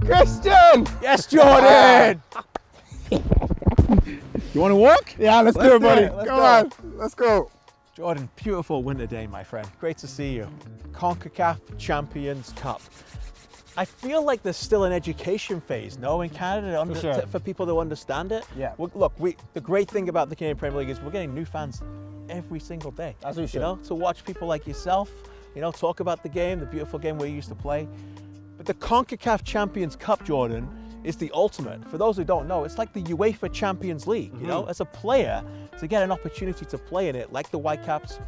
Christian! Yes, Jordan! You want to walk? Yeah, let's do it, buddy. Let's Come go. on, let's go. Jordan, beautiful winter day, my friend. Great to see you. Concacaf Champions Cup. I feel like there's still an education phase, no, in Canada sure. for people to understand it. Yeah. Well, look, the great thing about the Canadian Premier League is we're getting new fans every single day. As we should. You know, to watch people like yourself, you know, talk about the game, the beautiful game we used to play. But the Concacaf Champions Cup, Jordan, is the ultimate. For those who don't know, it's like the UEFA Champions League, you know, as a player, to get an opportunity to play in it, like the Whitecaps,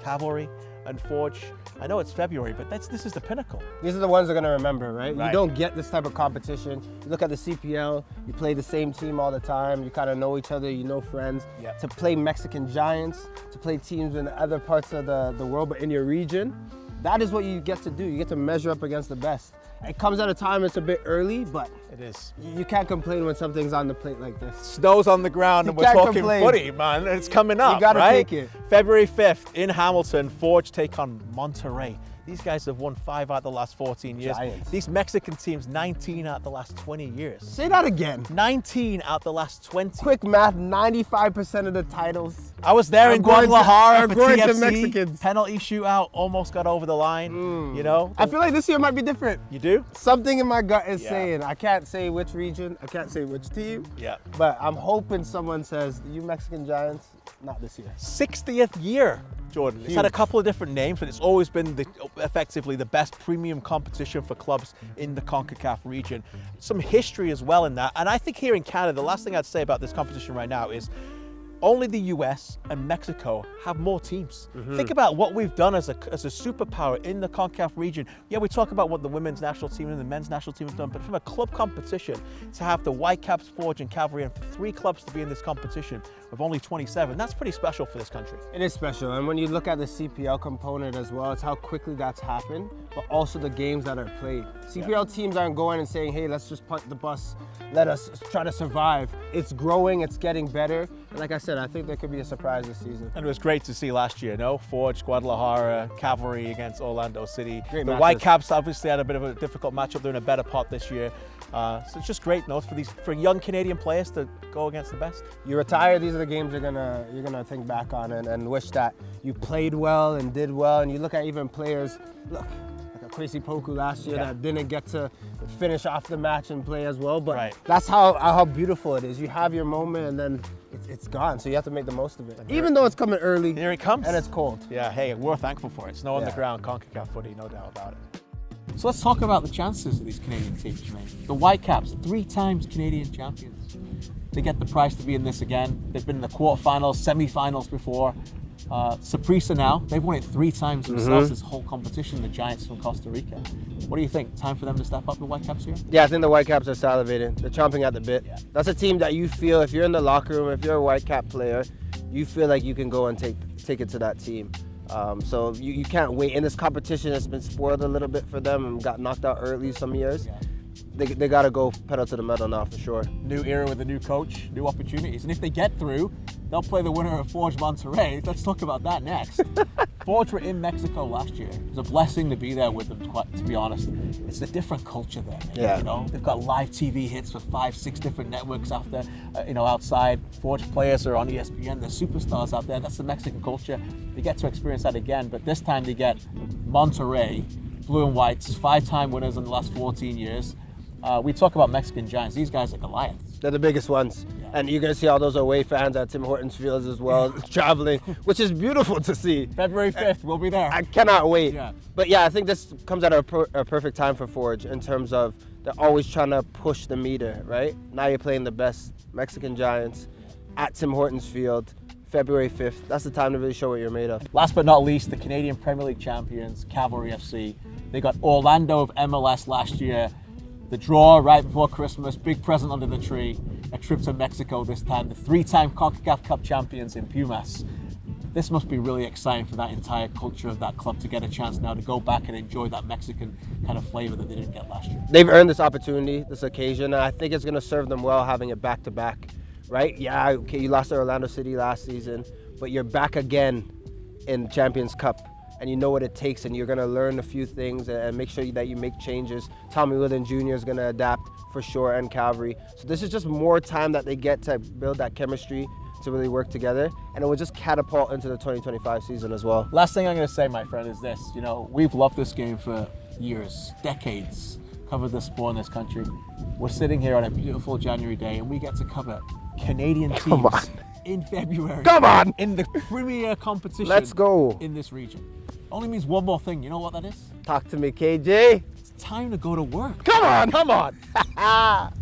Cavalry, and Forge. I know it's February, but this is the pinnacle. These are the ones they're gonna remember, right? Right. You don't get this type of competition. You look at the CPL, you play the same team all the time, you kind of know each other, you know friends. Yeah. To play Mexican Giants, to play teams in other parts of the world, but in your region, that is what you get to do. You get to measure up against the best. It comes at a time it's a bit early, but It is. you can't complain when something's on the plate like this. Snow's on the ground and You we're can't talking complain. footy, man. It's coming up, You gotta right? take it. February 5th in Hamilton, Forge take on Monterrey. These guys have won 5 out of the last 14 years. Giants. These Mexican teams, 19 out of the last 20 years. Say that again. 19 out of the last 20. Quick math, 95% of the titles. I was there in I'm going to- Guadalajara I'm for going to TFC. Mexicans. Penalty shootout, almost got over the line, you know? I feel like this year might be different. You do? Something in my gut is Yeah. saying, I can't say which region, I can't say which team, Yeah. but I'm hoping someone says, you Mexican Giants, not this year. 60th year, Jordan. It's had a Huge. couple of different names, but it's always been effectively the best premium competition for clubs in the CONCACAF region. Some history as well in that. And I think here in Canada, the last thing I'd say about this competition right now is only the US and Mexico have more teams. Think about what we've done as a superpower in the CONCACAF region. Yeah, we talk about what the women's national team and the men's national team have done, but from a club competition, to have the Whitecaps, Forge, and Cavalry, and for 3 clubs to be in this competition with only 27, that's pretty special for this country. It is special, and when you look at the CPL component as well, it's how quickly that's happened, but also the games that are played. CPL teams aren't going and saying, hey, let's just punt the bus, let us try to survive. It's growing, it's getting better, and like I said, I think there could be a surprise this season. And it was great to see last year, no? Forge, Guadalajara, Cavalry against Orlando City. Great the matches. Whitecaps obviously had a bit of a difficult matchup. They're in a better pot this year. So it's just great, no, for young Canadian players to go against the best. You retire, these are the games you're gonna think back on and wish that you played well and did well. And you look at even players, look, like a Kwesi Poku last year that didn't get to finish off the match and play as well. But that's how beautiful it is. You have your moment and then it's gone. So you have to make the most of it. Even though it's coming early. Here it comes. And it's cold. Yeah, hey, we're thankful for it. Snow on the Yeah. ground, CONCACAF footy, no doubt about it. So let's talk about the chances of these Canadian teams, mate. The Whitecaps, 3 times Canadian champions. They get the prize to be in this again. They've been in the quarterfinals, semi-finals before. Saprissa now, they've won it 3 times themselves this whole competition, the Giants from Costa Rica. What do you think? Time for them to step up, the Whitecaps here? Yeah, I think the Whitecaps are salivating. They're chomping at the bit. Yeah. That's a team that you feel, if you're in the locker room, if you're a Whitecap player, you feel like you can go and take it to that team. So you can't wait. In this competition, it's been spoiled a little bit for them and got knocked out early some years. Yeah. They got to go pedal to the metal now for sure. New era with a new coach, new opportunities. And if they get through, they'll play the winner of Forge Monterrey. Let's talk about that next. Forge were in Mexico last year. It was a blessing to be there with them, to be honest. It's a different culture there, man. Yeah. You know, they've got live TV hits for 5-6 different networks out there, outside. Forge players are on ESPN. They're superstars out there. That's the Mexican culture. They get to experience that again, but this time they get Monterrey, Blue and Whites, 5-time winners in the last 14 years. We talk about Mexican Giants. These guys are Goliaths. They're the biggest ones. Yeah. And you're going to see all those away fans at Tim Hortons Fields as well, traveling, which is beautiful to see. February 5th, we'll be there. I cannot wait. Yeah. But yeah, I think this comes at a perfect time for Forge in terms of they're always trying to push the meter, right? Now you're playing the best Mexican Giants at Tim Hortons Field, February 5th. That's the time to really show what you're made of. Last but not least, the Canadian Premier League champions, Cavalry FC. They got Orlando of MLS last year. The draw right before Christmas, big present under the tree, a trip to Mexico this time, the 3-time CONCACAF Cup champions in Pumas. This must be really exciting for that entire culture of that club to get a chance now to go back and enjoy that Mexican kind of flavor that they didn't get last year. They've earned this opportunity, this occasion, and I think it's going to serve them well having it back-to-back, right? Yeah, okay, you lost to Orlando City last season, but you're back again in Champions Cup. and you know what it takes, and you're going to learn a few things and make sure that you make changes. Tommy Wheeldon Jr. is going to adapt for sure, and Calvary. So this is just more time that they get to build that chemistry, to really work together, and it will just catapult into the 2025 season as well. Last thing I'm going to say, my friend, is this. You know, we've loved this game for years, decades, covered the sport in this country. We're sitting here on a beautiful January day, and we get to cover Canadian teams in February. Come on! In the premier competition. Let's go. In this region. Only means one more thing. You know what that is? Talk to me, KJ. It's time to go to work. Come on! Come on!